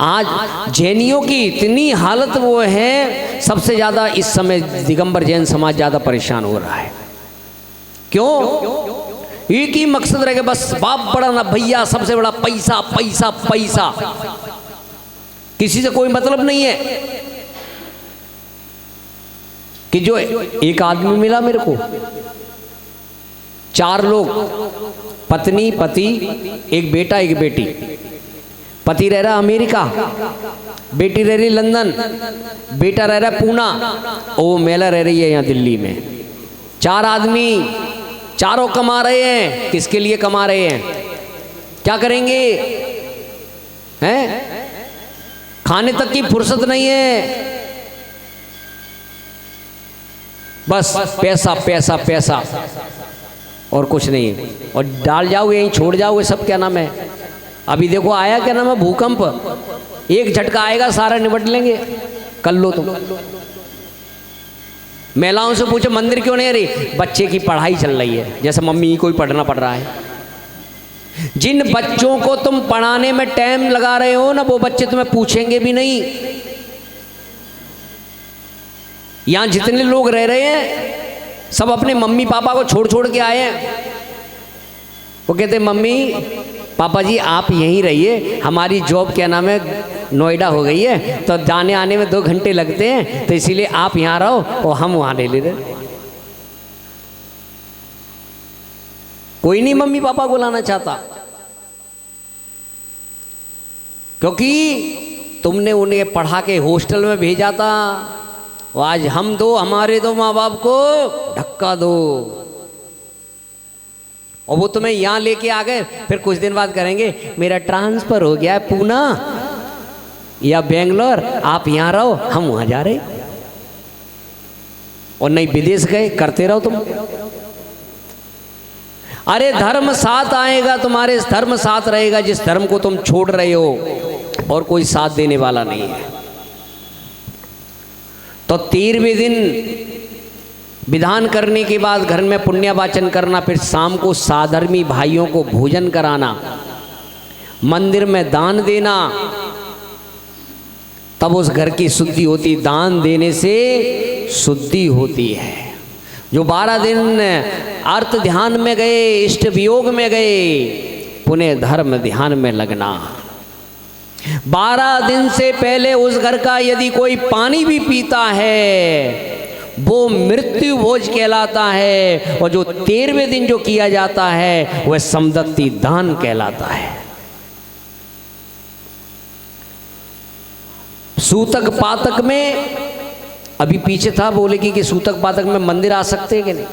आज जैनियों की इतनी हालत वो है, सबसे ज़्यादा इस समय दिगंबर जैन समाज ज़्यादा परेशान हो रहा है। क्यों? एक ही मकसद रहेगा, बस बाप बड़ा ना भैया, सबसे बड़ा पैसा पैसा पैसा। किसी से कोई मतलब नहीं है। कि जो एक आदमी मिला मेरे को, 4 लोग, पत्नी, पति, एक बेटा, एक बेटी। पति रह रहा अमेरिका, बेटी रह रही लंदन, बेटा रह रहा पूना, और वो महिला रह रही है यहाँ दिल्ली में। 4 आदमी, चारों कमा रहे हैं। किसके लिए कमा रहे हैं? क्या करेंगे? हैं? खाने तक की फुर्सत नहीं है, बस पैसा पैसा पैसा और कुछ नहीं। और डाल जाओगे यहीं, छोड़ जाओगे सब। क्या नाम है अभी देखो आया, क्या नाम है, भूकंप। एक झटका आएगा, सारा निपट लेंगे। कर लो तुम। महिलाओं से पूछो मंदिर क्यों नहीं आ रही? बच्चे की पढ़ाई चल रही है, जैसे मम्मी को ही पढ़ना पड़ रहा है। जिन बच्चों को तुम पढ़ाने में टाइम लगा रहे हो ना, वो बच्चे तुम्हें पूछेंगे भी नहीं। यहां जितने लोग रह रहे हैं सब अपने मम्मी पापा को छोड़ छोड़ के आए हैं। वो कहते मम्मी पापा जी आप यहीं रहिए, हमारी जॉब क्या नाम है नोएडा हो गई है, तो जाने आने में 2 घंटे लगते हैं, तो इसीलिए आप यहाँ रहो और हम वहाँ ले ले रहे। कोई नहीं मम्मी पापा को लाना चाहता, क्योंकि तुमने उन्हें पढ़ा के हॉस्टल में भेजा था। और आज हम दो, हमारे दो माँ बाप को धक्का दो, और वो तुम्हें यहाँ लेके आ गए। फिर कुछ दिन बाद करेंगे मेरा ट्रांसफर हो गया है पूना या बेंगलोर, आप यहाँ रहो, हम वहाँ जा रहे। और नहीं विदेश गए, करते रहो तुम। अरे धर्म साथ आएगा, तुम्हारे धर्म साथ रहेगा। जिस धर्म को तुम छोड़ रहे हो और कोई साथ देने वाला नहीं है। तो 13वें दिन विधान करने के बाद घर में पुण्यवाचन करना, फिर शाम को साधर्मी भाइयों को भोजन कराना, मंदिर में दान देना, तब उस घर की शुद्धि होती। दान देने से शुद्धि होती है। जो 12 दिन अर्थ ध्यान में गए, इष्ट वियोग में गए, पुण्य धर्म ध्यान में लगना। 12 दिन से पहले उस घर का यदि कोई पानी भी पीता है वो मृत्यु भोज कहलाता है, और जो 13वें दिन जो किया जाता है वह समदत्ति दान कहलाता है। सूतक पातक में अभी पीछे था, बोले कि सूतक पातक में मंदिर आ सकते हैं कि नहीं?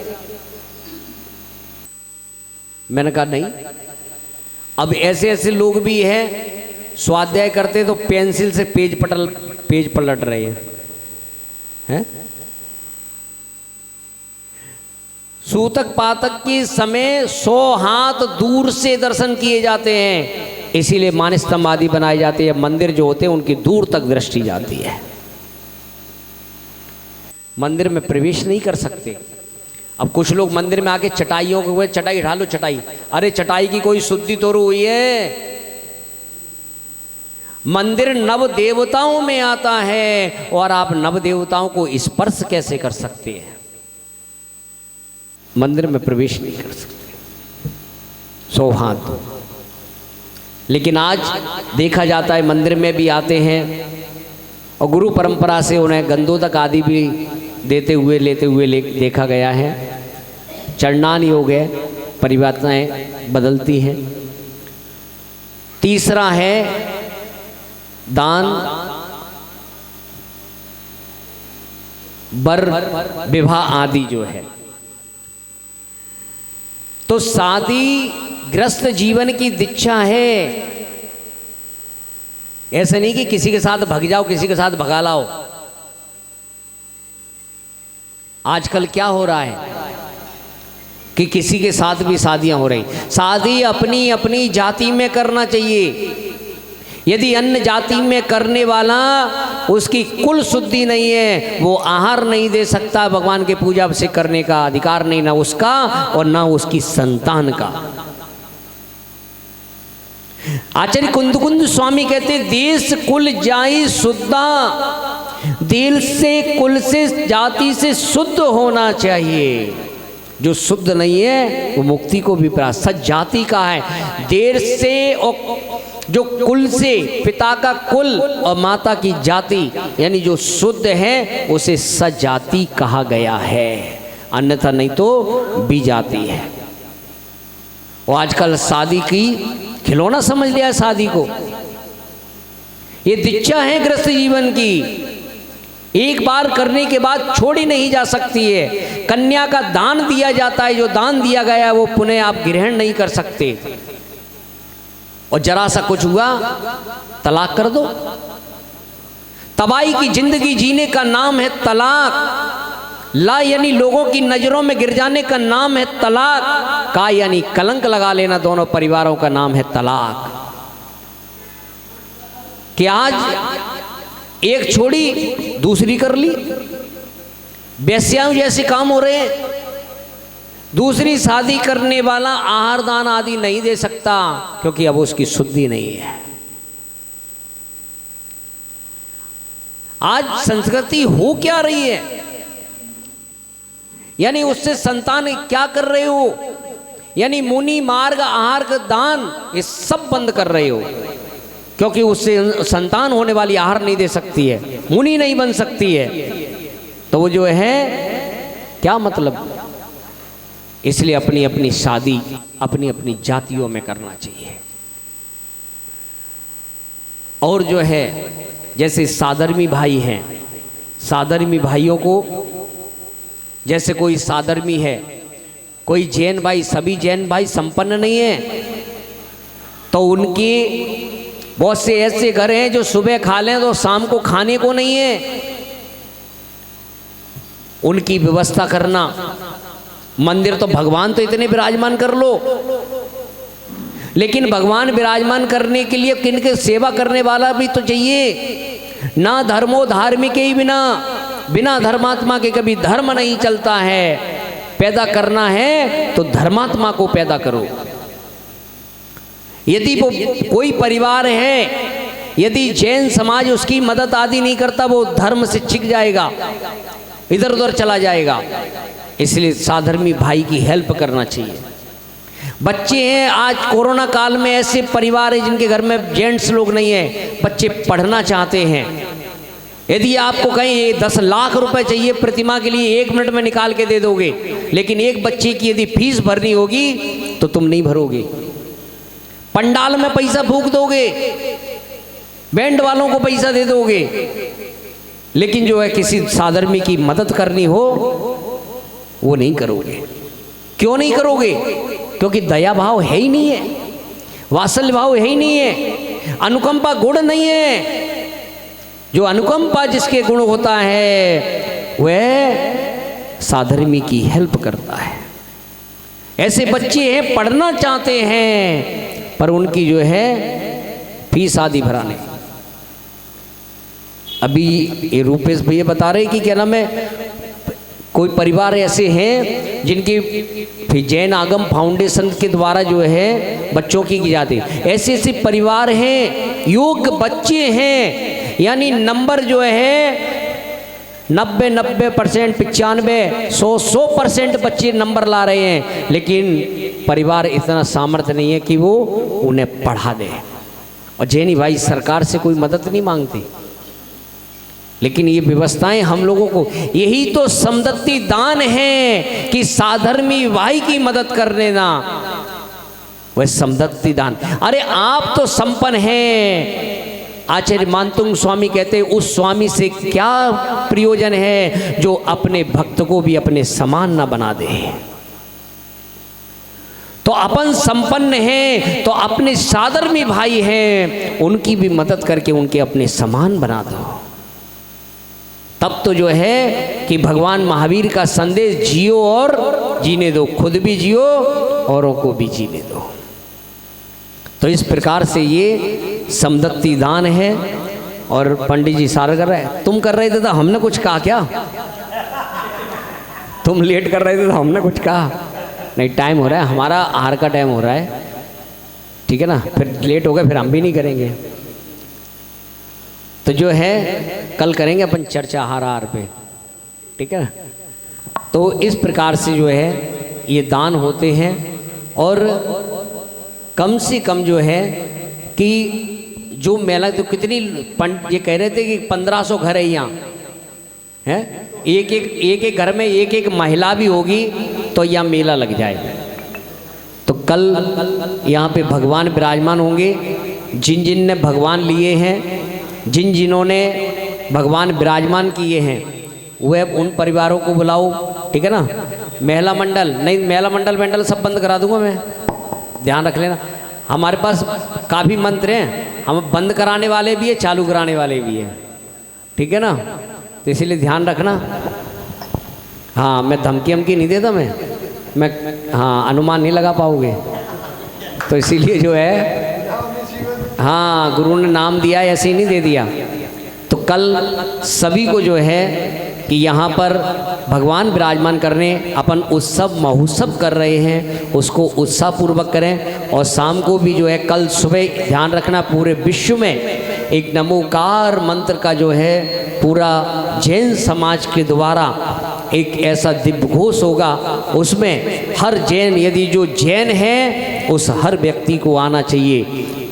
मैंने कहा नहीं। अब ऐसे ऐसे लोग भी हैं, स्वाध्याय करते तो पेंसिल से पेज पलट रहे हैं। सूतक पातक के समय 100 हाथ दूर से दर्शन किए जाते हैं, इसीलिए मानस्तंभ आदि बनाए जाते हैं। मंदिर जो होते हैं उनकी दूर तक दृष्टि जाती है। मंदिर में प्रवेश नहीं कर सकते। अब कुछ लोग मंदिर में आके चटाइयों के हुए, चटाई उठा लो चटाई, अरे चटाई की कोई शुद्धि तो हुई है? मंदिर नव देवताओं में आता है और आप नव देवताओं को स्पर्श कैसे कर सकते हैं? मंदिर में प्रवेश नहीं कर सकते। 100 हाथ। लेकिन आज देखा जाता है मंदिर में भी आते हैं और गुरु परंपरा से उन्हें गंधोदक आदि भी लेते हुए देखा गया है। चरणान योग है, परिवर्तनाएं बदलती हैं। तीसरा है दान, वर विवाह आदि जो है। तो शादी ग्रस्त जीवन की दीक्षा है। ऐसे नहीं कि किसी के साथ भग जाओ, किसी के साथ भगा लाओ। आजकल क्या हो रहा है कि किसी के साथ भी शादियां हो रही। शादी अपनी अपनी जाति में करना चाहिए। यदि अन्य जाति में करने वाला उसकी कुल शुद्धि नहीं है, वो आहार नहीं दे सकता, भगवान के पूजा से करने का अधिकार नहीं, ना उसका और ना उसकी संतान का। आचार्य कुंद स्वामी कहते देश कुल जाई शुद्धा, दिल से कुल से जाति से शुद्ध होना चाहिए। जो शुद्ध नहीं है वो मुक्ति को भी प्राप्त। सच जाति का है। देर से और जो कुल से, पिता का कुल और माता की जाति, यानी जो शुद्ध है उसे सजाति कहा गया है, अन्यथा नहीं तो विजाति है। और आजकल शादी की खिलौना समझ लिया है शादी को। ये दीक्षा है गृहस्थ जीवन की, एक बार करने के बाद छोड़ी नहीं जा सकती है। कन्या का दान दिया जाता है, जो दान दिया गया है वो पुनः आप ग्रहण नहीं कर सकते। और जरा सा कुछ हुआ तलाक कर दो। तबाही की जिंदगी जीने का नाम है तलाक। ला यानी लोगों की नजरों में गिर जाने का नाम है तलाक। का यानी कलंक लगा लेना दोनों परिवारों का नाम है तलाक। कि आज एक छोड़ी दूसरी कर ली, बेस्याओं जैसे काम हो रहे हैं। दूसरी शादी करने वाला आहार दान आदि नहीं दे सकता क्योंकि अब उसकी शुद्धि नहीं है। आज संस्कृति हो क्या रही है, यानी उससे संतान क्या कर रहे हो, यानी मुनि मार्ग आहार का दान ये सब बंद कर रहे हो, क्योंकि उससे संतान होने वाली आहार नहीं दे सकती है, मुनि नहीं बन सकती है। तो वो जो है क्या मतलब। इसलिए अपनी अपनी शादी अपनी अपनी जातियों में करना चाहिए। और जो है जैसे साधर्मी भाई हैं, साधर्मी भाइयों को, जैसे कोई साधर्मी है, कोई जैन भाई, सभी जैन भाई संपन्न नहीं है, तो उनके बहुत से ऐसे घर हैं जो सुबह खा लें तो शाम को खाने को नहीं है। उनकी व्यवस्था करना। मंदिर तो भगवान तो इतने विराजमान कर लो, लेकिन भगवान विराजमान करने के लिए किनके सेवा करने वाला भी तो चाहिए ना। धर्मो धार्मिक ही बिना, बिना धर्मात्मा के कभी धर्म नहीं चलता है। पैदा करना है तो धर्मात्मा को पैदा करो। यदि वो कोई परिवार है यदि जैन समाज उसकी मदद आदि नहीं करता, वो धर्म से छिक जाएगा, इधर उधर चला जाएगा। इसलिए साधर्मी भाई की हेल्प करना चाहिए। बच्चे हैं, आज कोरोना काल में ऐसे परिवार है जिनके घर में जेंट्स लोग नहीं है, बच्चे पढ़ना चाहते हैं। यदि आपको कहीं 10 लाख रुपए चाहिए प्रतिमा के लिए, 1 मिनट में निकाल के दे दोगे, लेकिन एक बच्चे की यदि फीस भरनी होगी तो तुम नहीं भरोगे। पंडाल में पैसा फूंक दोगे, बैंड वालों को पैसा दे दोगे, लेकिन जो है किसी साधर्मी की मदद करनी हो वो नहीं करोगे। क्यों नहीं करोगे? क्योंकि दया भाव है ही नहीं है, वात्सल्य भाव है ही नहीं है, अनुकंपा गुण नहीं है। जो अनुकंपा जिसके गुण होता है वह साधर्मी की हेल्प करता है। ऐसे बच्चे हैं पढ़ना चाहते हैं पर उनकी जो है फीस आदि भराने। अभी ये रूपेश भैया बता रहे कि क्या नाम है, कोई परिवार ऐसे हैं जिनकी जैन आगम फाउंडेशन के द्वारा जो है बच्चों की जाती है। ऐसे ऐसे परिवार हैं, योग्य बच्चे हैं, यानी नंबर जो है 90% 95 100% बच्चे नंबर ला रहे हैं, लेकिन परिवार इतना सामर्थ्य नहीं है कि वो उन्हें पढ़ा दे। और जैनी भाई सरकार से कोई मदद नहीं मांगती, लेकिन ये व्यवस्थाएं हम लोगों को, यही तो समदत्ती दान है कि साधर्मी भाई की मदद कर लेना, वह समदत्ती दान। अरे आप तो संपन्न हैं, आचार्य मानतुंग स्वामी कहते हैं उस स्वामी से क्या प्रयोजन है जो अपने भक्त को भी अपने समान न बना दे। तो अपन संपन्न हैं तो अपने साधर्मी भाई हैं उनकी भी मदद करके उनके अपने समान बना दो। तब तो जो है कि भगवान महावीर का संदेश जियो और जीने दो, खुद भी जियो औरों को भी जीने दो। तो इस प्रकार से ये समदत्ती दान है। और पंडित जी सारा कर रहे हैं, तुम कर रहे थे तो हमने कुछ कहा क्या? तुम लेट कर रहे थे तो हमने कुछ कहा नहीं? टाइम हो रहा है, हमारा आहार का टाइम हो रहा है, ठीक है ना? फिर लेट हो गए फिर हम भी नहीं करेंगे। तो जो है कल करेंगे अपन चर्चा आहार पे, ठीक है? तो इस प्रकार से जो है ये दान होते हैं। और कम से कम जो है कि जो मेला, तो कितनी ये कह रहे थे कि 1500 घर है यहाँ है, एक घर में एक महिला भी होगी तो यहाँ मेला लग जाए। तो कल यहाँ पे भगवान विराजमान होंगे। जिन जिन ने भगवान लिए हैं, जिन जिन्होंने भगवान विराजमान किए हैं, वह उन परिवारों को बुलाओ, ठीक है ना? महिला मंडल नहीं, महिला मंडल सब बंद करा दूंगा मैं, ध्यान रख लेना। हमारे पास काफ़ी मंत्र हैं, हम बंद कराने वाले भी है, चालू कराने वाले भी हैं, ठीक है ना? तो इसीलिए ध्यान रखना। हाँ, मैं धमकी नहीं देता, मैं हाँ अनुमान नहीं लगा पाओगे, तो इसीलिए जो है हाँ गुरु ने नाम दिया ऐसे ही नहीं दे दिया। तो कल सभी को जो है कि यहाँ पर भगवान विराजमान करने अपन उत्सव महोत्सव कर रहे हैं, उसको उत्साहपूर्वक करें। और शाम को भी जो है कल सुबह ध्यान रखना, पूरे विश्व में एक नमोकार मंत्र का जो है पूरा जैन समाज के द्वारा एक ऐसा दिव्य घोष होगा, उसमें हर जैन, यदि जो जैन है उस हर व्यक्ति को आना चाहिए,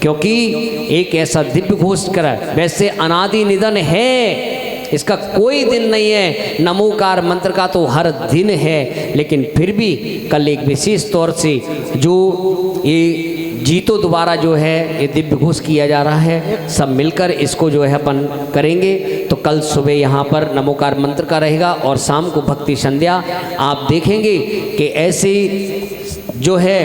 क्योंकि एक ऐसा दिव्य घोष करा। वैसे अनादि निधन है, इसका कोई दिन नहीं है, नमोकार मंत्र का तो हर दिन है, लेकिन फिर भी कल एक विशेष तौर से जो ये जीतो द्वारा जो है ये दिव्य घोष किया जा रहा है, सब मिलकर इसको जो है अपन करेंगे। तो कल सुबह यहाँ पर नमोकार मंत्र का रहेगा और शाम को भक्ति संध्या। आप देखेंगे कि ऐसे जो है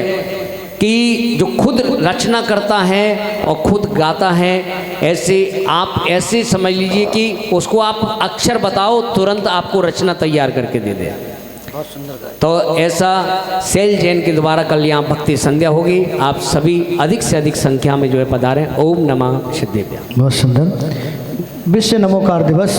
कि जो खुद रचना करता है और खुद गाता है, ऐसे आप ऐसे समझ लीजिए कि उसको आप अक्षर बताओ तुरंत आपको रचना तैयार करके दे दे। तो ऐसा सेल जैन के द्वारा कल यहाँ भक्ति संध्या होगी। आप सभी अधिक से अधिक संख्या में जो है पधारें। ओम नमः सिद्धेभ्यः। बहुत सुंदर। विश्व नमोकार दिवस